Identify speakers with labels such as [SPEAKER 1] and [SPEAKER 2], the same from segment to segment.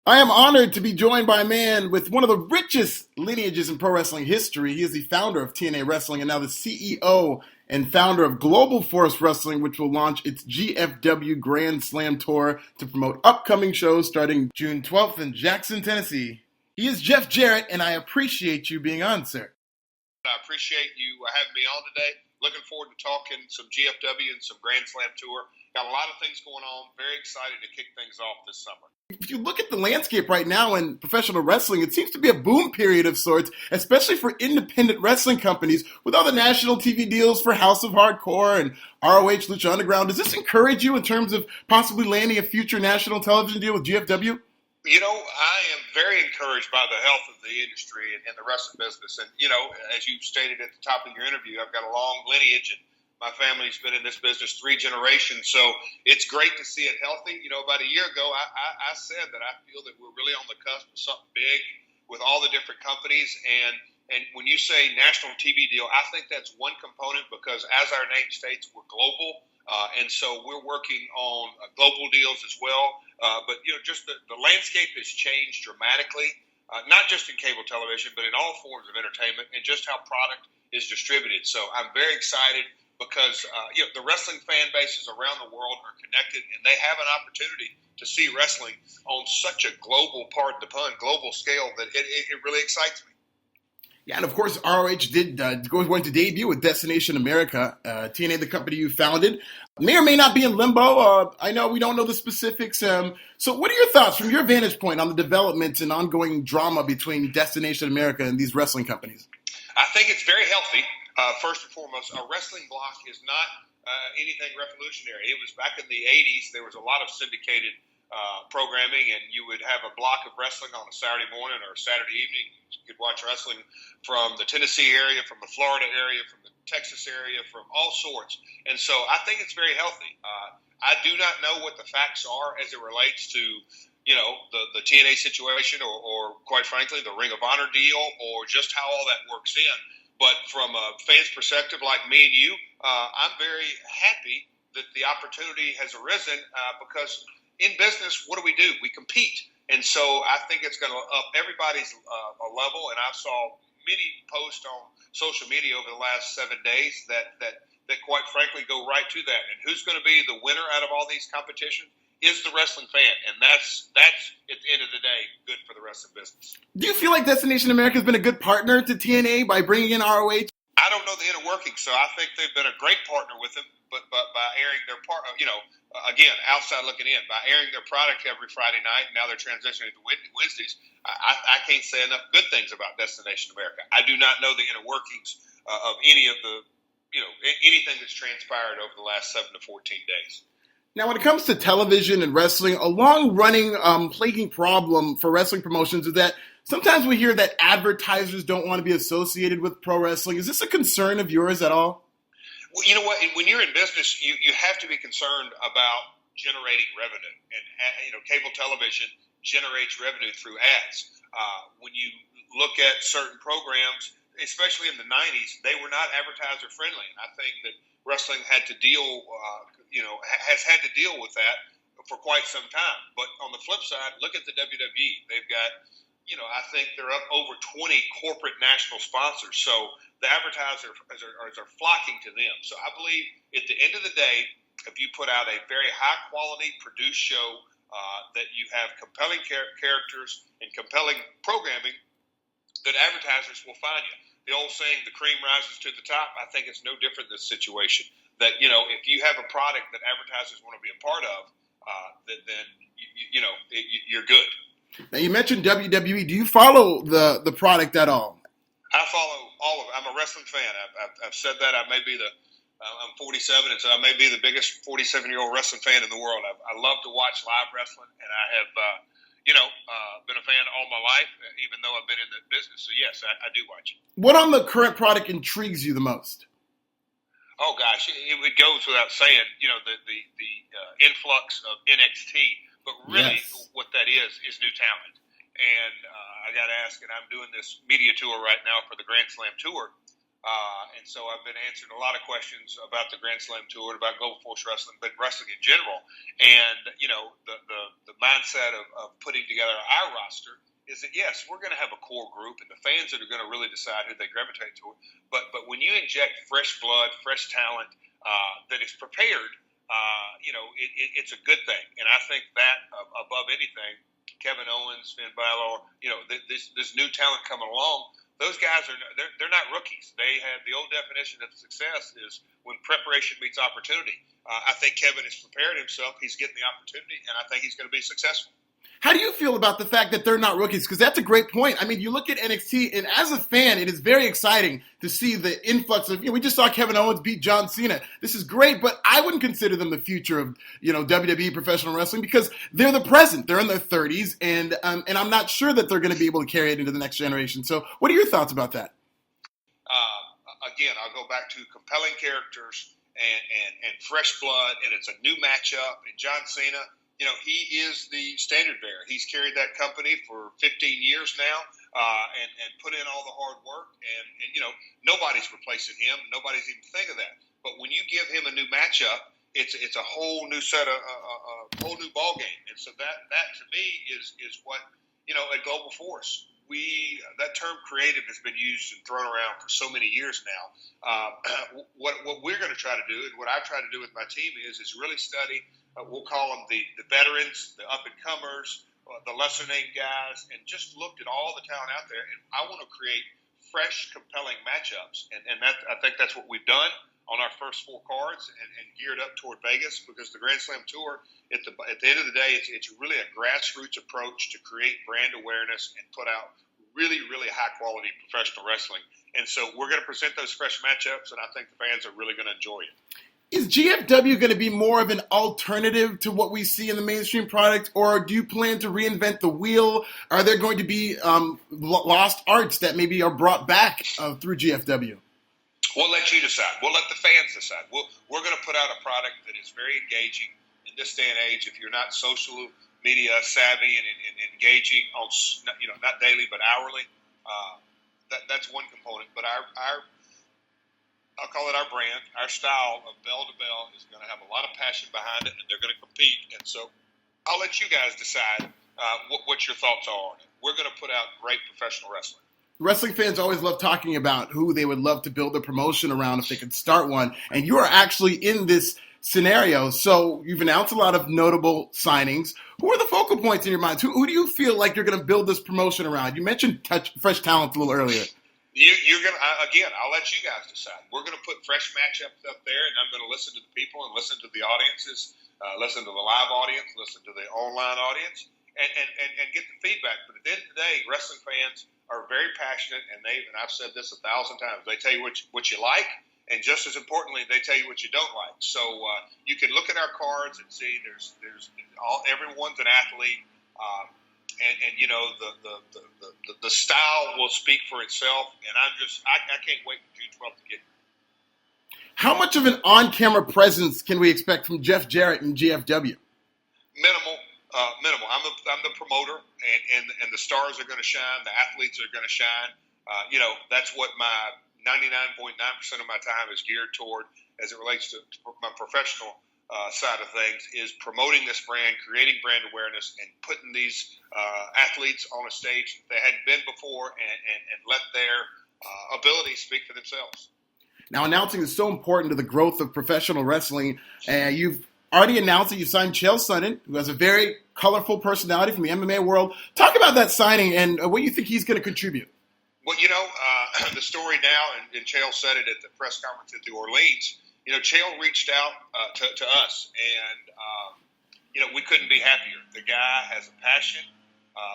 [SPEAKER 1] I am honored to be joined by a man with one of the richest lineages in pro wrestling history. He is the founder of TNA Wrestling and now the CEO and founder of Global Force Wrestling, which will launch its GFW Grand Slam Tour to promote upcoming shows starting June 12th in Jackson, Tennessee. He is Jeff Jarrett, and I appreciate you being on, sir.
[SPEAKER 2] I appreciate you having me on today. Looking forward to talking some GFW and some Grand Slam Tour. Got a lot of things going on. Very excited to kick things off this summer.
[SPEAKER 1] If you look at the landscape right now in professional wrestling, it seems to be a boom period of sorts, especially for independent wrestling companies with all the national TV deals for House of Hardcore and ROH Lucha Underground. Does this encourage you in terms of possibly landing a future national television deal with GFW?
[SPEAKER 2] You know, I am very encouraged by the health of the industry and the wrestling business. And, you know, as you stated at the top of your interview, I've got a long lineage and my family's been in this business 3 generations. So it's great to see it healthy. You know, about a year ago, I said that I feel that we're really on the cusp of something big with all the different companies. And when you say national TV deal, I think that's one component because as our name states, we're global. And so we're working on global deals as well. But, you know, just the landscape has changed dramatically, not just in cable television, but in all forms of entertainment and just how product is distributed. So I'm very excited because, you know, the wrestling fan bases around the world are connected and they have an opportunity to see wrestling on such a global, pardon the pun, global scale that it really excites me.
[SPEAKER 1] Yeah, and of course, ROH going to debut with Destination America, TNA, the company you founded. May or may not be in limbo. I know we don't know the specifics. So what are your thoughts from your vantage point on the development and ongoing drama between Destination America and these wrestling companies?
[SPEAKER 2] I think it's very healthy. First and foremost, a wrestling block is not anything revolutionary. It was back in the 80s. There was a lot of syndicated programming, and you would have a block of wrestling on a Saturday morning or a Saturday evening. You could watch wrestling from the Tennessee area, from the Florida area, from the Texas area, from all sorts. And so I think it's very healthy. I do not know what the facts are as it relates to, you know, the TNA situation or quite frankly, the Ring of Honor deal or just how all that works in. But from a fan's perspective like me and you, I'm very happy that the opportunity has arisen because in business, what do? We compete. And so I think it's going to up everybody's level. And I saw many posts on social media over the last 7 days that quite frankly go right to that. And who's going to be the winner out of all these competitions is the wrestling fan. And that's at the end of the day, good for the wrestling business.
[SPEAKER 1] Do you feel like Destination America has been a good partner to TNA by bringing in ROH?
[SPEAKER 2] I don't know the inner workings, so I think they've been a great partner with them. But by airing their part, you know, again, outside looking in, by airing their product every Friday night, now they're transitioning to Wednesdays. I can't say enough good things about Destination America. I do not know the inner workings of any of the, you know, anything that's transpired over the last 7 to 14 days.
[SPEAKER 1] Now, when it comes to television and wrestling, a long-running plaguing problem for wrestling promotions is that sometimes we hear that advertisers don't want to be associated with pro wrestling. Is this a concern of yours at all?
[SPEAKER 2] Well, you know what? When you're in business, you have to be concerned about generating revenue. And, you know, cable television generates revenue through ads. When you look at certain programs, especially in the 90s, they were not advertiser-friendly. And I think that wrestling had to deal, has had to deal with that for quite some time. But on the flip side, look at the WWE. They've got, you know, I think they're up over 20 corporate national sponsors. So the advertisers are flocking to them. So I believe at the end of the day, if you put out a very high-quality produced show that you have compelling characters and compelling programming, that advertisers will find you. The old saying, the cream rises to the top, I think it's no different in this situation. That, you know, if you have a product that advertisers want to be a part of, then you're good.
[SPEAKER 1] Now, you mentioned WWE. Do you follow the product at all?
[SPEAKER 2] I follow all of it. I'm a wrestling fan. I've said that. I'm 47, and so I may be the biggest 47-year-old wrestling fan in the world. I love to watch live wrestling, and I have, been a fan all my life, even though I've been in the business. So, yes, I do watch it.
[SPEAKER 1] What on the current product intrigues you the most?
[SPEAKER 2] Oh, gosh, it goes without saying, you know, the influx of NXT. But really what that is new talent. And I got asked, and I'm doing this media tour right now for the Grand Slam Tour. And so I've been answering a lot of questions about the Grand Slam Tour and about Global Force Wrestling, but wrestling in general. And, the mindset of putting together our roster is that, yes, we're going to have a core group and the fans that are going to really decide who they gravitate to. But when you inject fresh blood, fresh talent that is prepared, it's a good thing. And I think that above anything, Kevin Owens, Finn Balor, this new talent coming along, those guys they're not rookies. They have the old definition of success is when preparation meets opportunity. I think Kevin has prepared himself. He's getting the opportunity, and I think he's going to be successful.
[SPEAKER 1] How do you feel about the fact that they're not rookies? Because that's a great point. I mean, you look at NXT, and as a fan, it is very exciting to see the influx of, we just saw Kevin Owens beat John Cena. This is great, but I wouldn't consider them the future of, WWE professional wrestling because they're the present. They're in their 30s, and I'm not sure that they're going to be able to carry it into the next generation. So what are your thoughts about that?
[SPEAKER 2] Again, I'll go back to compelling characters and fresh blood, and it's a new matchup. And John Cena, he is the standard bearer. He's carried that company for 15 years now and put in all the hard work. And nobody's replacing him. Nobody's even thinking of that. But when you give him a new matchup, it's a whole new set of a whole new ball game. And so that to me is what, at Global Force, that term creative has been used and thrown around for so many years now. What we're going to try to do, and what I've tried to do with my team is really study. We'll call them the veterans, the up and comers, the lesser named guys, and just looked at all the talent out there. And I want to create fresh, compelling matchups, and I think that's what we've done on our first 4 cards and geared up toward Vegas, because the Grand Slam Tour, at the end of the day, it's really a grassroots approach to create brand awareness and put out really, really high-quality professional wrestling. And so we're going to present those fresh matchups, and I think the fans are really going to enjoy it.
[SPEAKER 1] Is GFW going to be more of an alternative to what we see in the mainstream product, or do you plan to reinvent the wheel? Are there going to be lost arts that maybe are brought back through GFW?
[SPEAKER 2] We'll let you decide. We'll let the fans decide. We're going to put out a product that is very engaging in this day and age. If you're not social media savvy and engaging on, not daily but hourly, that's one component. But I'll call it our brand, our style of bell to bell is going to have a lot of passion behind it, and they're going to compete. And so I'll let you guys decide what your thoughts are on it. We're going to put out great professional wrestling.
[SPEAKER 1] Wrestling fans always love talking about who they would love to build a promotion around if they could start one. And you are actually in this scenario. So you've announced a lot of notable signings. Who are the focal points in your mind? Who do you feel like you're going to build this promotion around? You mentioned fresh talent a little earlier.
[SPEAKER 2] You're going to, again, I'll let you guys decide. We're going to put fresh matchups up there, and I'm going to listen to the people and listen to the audiences, listen to the live audience, listen to the online audience, and get the feedback. But at the end of the day, wrestling fans are very passionate, and I've said this 1,000 times. They tell you what you like, and just as importantly, they tell you what you don't like. So you can look at our cards and see everyone's an athlete, and the style will speak for itself. And I can't wait for June 12th to get here.
[SPEAKER 1] How much of an on-camera presence can we expect from Jeff Jarrett and GFW?
[SPEAKER 2] Minimal. I'm the promoter, and the stars are going to shine. The athletes are going to shine. That's what my 99.9% of my time is geared toward as it relates to my professional side of things, is promoting this brand, creating brand awareness, and putting these athletes on a stage that they hadn't been before, and let their abilities speak for themselves.
[SPEAKER 1] Now, announcing is so important to the growth of professional wrestling. You've already announced that you signed Chael Sonnen, who has a very colorful personality from the MMA world. Talk about that signing and what you think he's going to contribute.
[SPEAKER 2] Well, the story now, and Chael said it at the press conference in New Orleans, Chael reached out to us, and, we couldn't be happier. The guy has a passion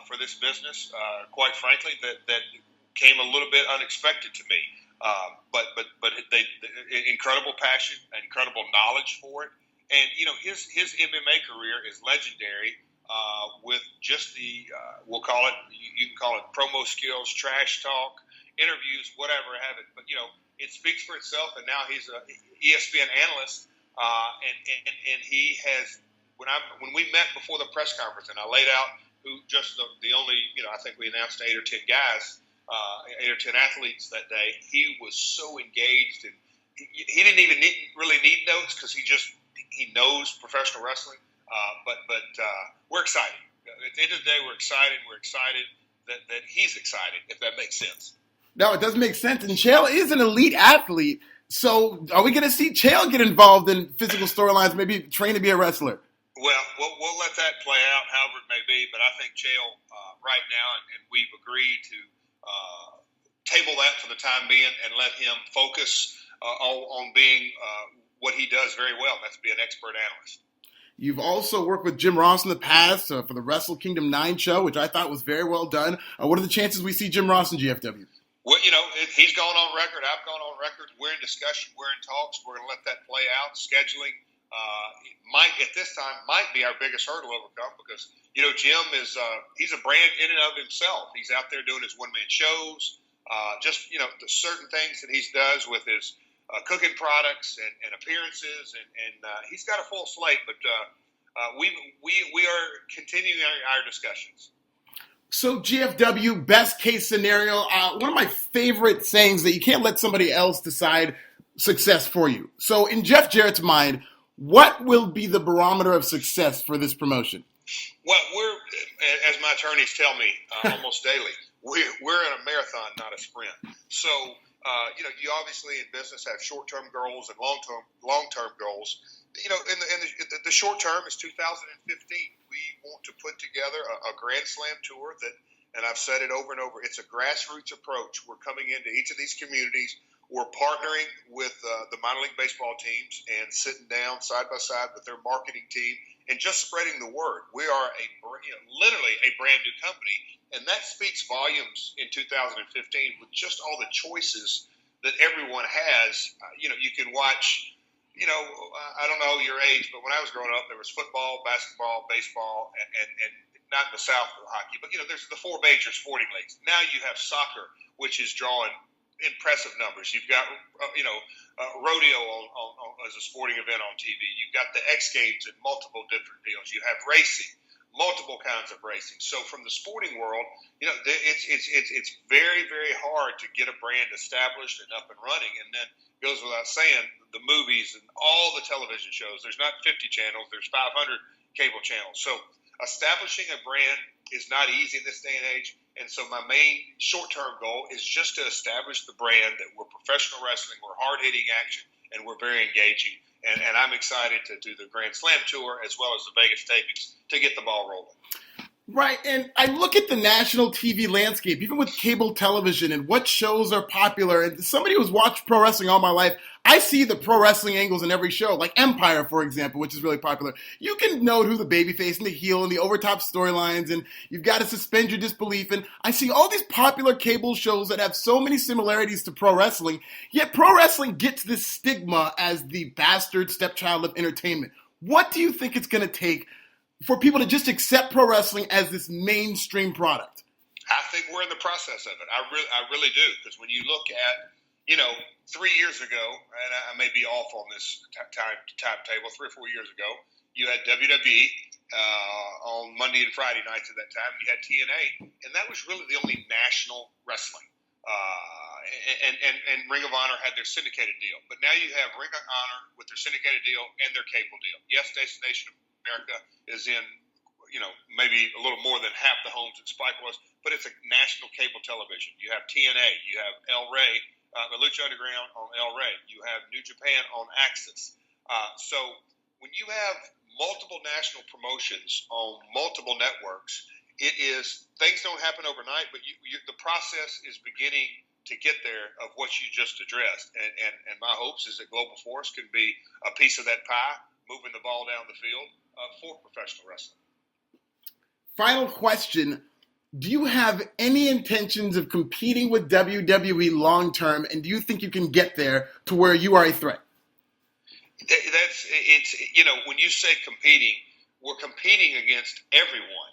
[SPEAKER 2] for this business, quite frankly, that came a little bit unexpected to me. But they incredible passion, incredible knowledge for it. And, his MMA career is legendary with just the, we'll call it, you can call it promo skills, trash talk, interviews, whatever have it. But, it speaks for itself. And now he's a ESPN analyst. And he has, when we met before the press conference and I laid out who just the only, I think we announced 8 or 10 guys 8 or 10 athletes that day. He was so engaged, and he didn't even really need notes because he knows professional wrestling. But we're excited. At the end of the day, we're excited. We're excited that he's excited, if that makes sense.
[SPEAKER 1] No, it does make sense. And Chael is an elite athlete. So are we going to see Chael get involved in physical storylines, maybe train to be a wrestler?
[SPEAKER 2] Well, we'll let that play out, however it may be. But I think Chael right now, and we've agreed to table that for the time being and let him focus on being what he does very well, and that's be an expert analyst.
[SPEAKER 1] You've also worked with Jim Ross in the past for the Wrestle Kingdom 9 show, which I thought was very well done. What are the chances we see Jim Ross in GFW?
[SPEAKER 2] Well, he's gone on record. I've gone on record. We're in discussion. We're in talks. We're going to let that play out. Scheduling at this time might be our biggest hurdle to overcome because, Jim is he's a brand in and of himself. He's out there doing his one-man shows, the certain things that he does with his cooking products and appearances, and he's got a full slate, but we are continuing our discussions.
[SPEAKER 1] So GFW, best case scenario, one of my favorite sayings that you can't let somebody else decide success for you. So in Jeff Jarrett's mind, what will be the barometer of success for this promotion?
[SPEAKER 2] Well, we're, as my attorneys tell me almost daily, we're in a marathon, not a sprint. So, you obviously in business have short-term goals and long-term goals. In the short term is 2015. We want to put together a Grand Slam tour and I've said it over and over, it's a grassroots approach. We're coming into each of these communities. We're partnering with the minor league baseball teams and sitting down side by side with their marketing team and just spreading the word. We are literally a brand new company, and that speaks volumes in 2015 with just all the choices that everyone has. You can watch. I don't know your age, but when I was growing up, there was football, basketball, baseball, and not in the South for hockey, but there's the four major sporting leagues. Now you have soccer, which is drawing impressive numbers. You've got rodeo as a sporting event on TV. You've got the X Games and multiple different deals. You have racing, multiple kinds of racing. So from the sporting world, it's very, very hard to get a brand established and up and running. And then goes without saying, the movies and all the television shows. There's not 50 channels. There's 500 cable channels. So establishing a brand is not easy in this day and age. And so my main short-term goal is just to establish the brand that we're professional wrestling, we're hard-hitting action, and we're very engaging. And I'm excited to do the Grand Slam tour as well as the Vegas tapings to get the ball rolling.
[SPEAKER 1] Right, and I look at the national TV landscape, even with cable television and what shows are popular. And somebody who's watched pro wrestling all my life, I see the pro wrestling angles in every show, like Empire, for example, which is really popular. You can note who the babyface and the heel and the overtop storylines, and you've got to suspend your disbelief. And I see all these popular cable shows that have so many similarities to pro wrestling, yet pro wrestling gets this stigma as the bastard stepchild of entertainment. What do you think it's going to take for people to just accept pro wrestling as this mainstream product?
[SPEAKER 2] I think we're in the process of it. I really do, because when you look at, 3 years ago, and I may be off on this timetable, 3 or 4 years ago, you had WWE on Monday and Friday nights at that time. You had TNA, and that was really the only national wrestling. And Ring of Honor had their syndicated deal. But now you have Ring of Honor with their syndicated deal and their cable deal. Yes, Destination America is in, maybe a little more than half the homes that Spike was, but it's a national cable television. You have TNA, you have El Rey, the Lucha Underground on El Rey, you have New Japan on Axis. So when you have multiple national promotions on multiple networks, things don't happen overnight, but the process is beginning to get there of what you just addressed. And my hopes is that Global Force can be a piece of that pie, moving the ball down the field for professional wrestling.
[SPEAKER 1] Final question. Do you have any intentions of competing with WWE long term, and do you think you can get there to where you are a threat?
[SPEAKER 2] When you say competing, we're competing against everyone,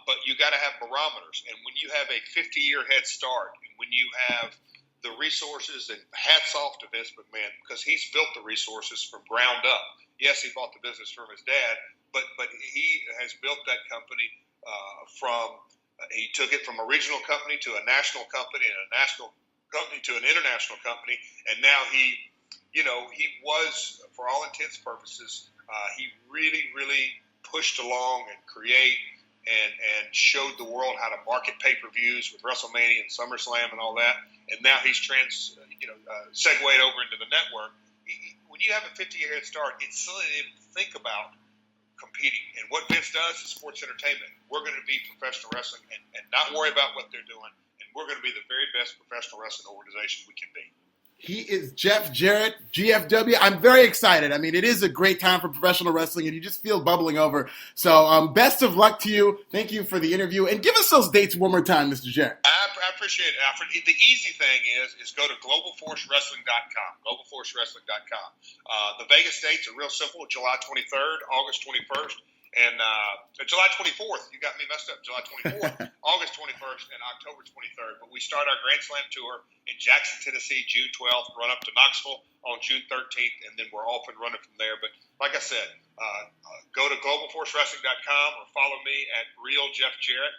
[SPEAKER 2] but you got to have barometers. And when you have a 50-year head start, and when you have the resources, and hats off to Vince McMahon because he's built the resources from ground up. Yes, he bought the business from his dad, but he has built that company from He took it from a regional company to a national company, and a national company to an international company, and now he was, for all intents and purposes, he really pushed along and create and showed the world how to market pay-per-views with WrestleMania and SummerSlam and all that. And now he's segued over into the network. When you have a 50-year head start, it's silly to even think about competing. And what Vince does is sports entertainment. We're going to be professional wrestling and not worry about what they're doing. And we're going to be the very best professional wrestling organization we can be.
[SPEAKER 1] He is Jeff Jarrett, GFW. I'm very excited. I mean, it is a great time for professional wrestling, and you just feel bubbling over. So best of luck to you. Thank you for the interview. And give us those dates one more time, Mr. Jarrett.
[SPEAKER 2] I appreciate it, Alfred. The easy thing is go to globalforcewrestling.com, globalforcewrestling.com. The Vegas dates are real simple, July 23rd, August 21st, and July 24th. You got me messed up. July 24th, August 21st, and October 23rd. But we start our Grand Slam tour in Jackson, Tennessee, June 12th, run up to Knoxville on June 13th, and then we're off and running from there. But like I said, go to globalforcewrestling.com or follow me at Real Jeff Jarrett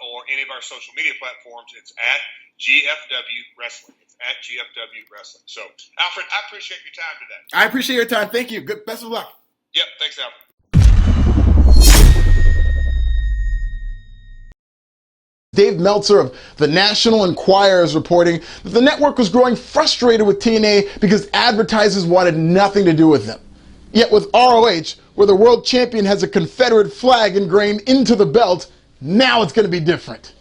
[SPEAKER 2] or any of our social media platforms. It's at GFW Wrestling. It's at GFW Wrestling. So, Alfred, I appreciate your time today.
[SPEAKER 1] I appreciate your time. Thank you. Good. Best of luck.
[SPEAKER 2] Yep. Thanks, Alfred.
[SPEAKER 1] Dave Meltzer of the National Enquirer is reporting that the network was growing frustrated with TNA because advertisers wanted nothing to do with them. Yet with ROH, where the world champion has a Confederate flag ingrained into the belt, now it's going to be different.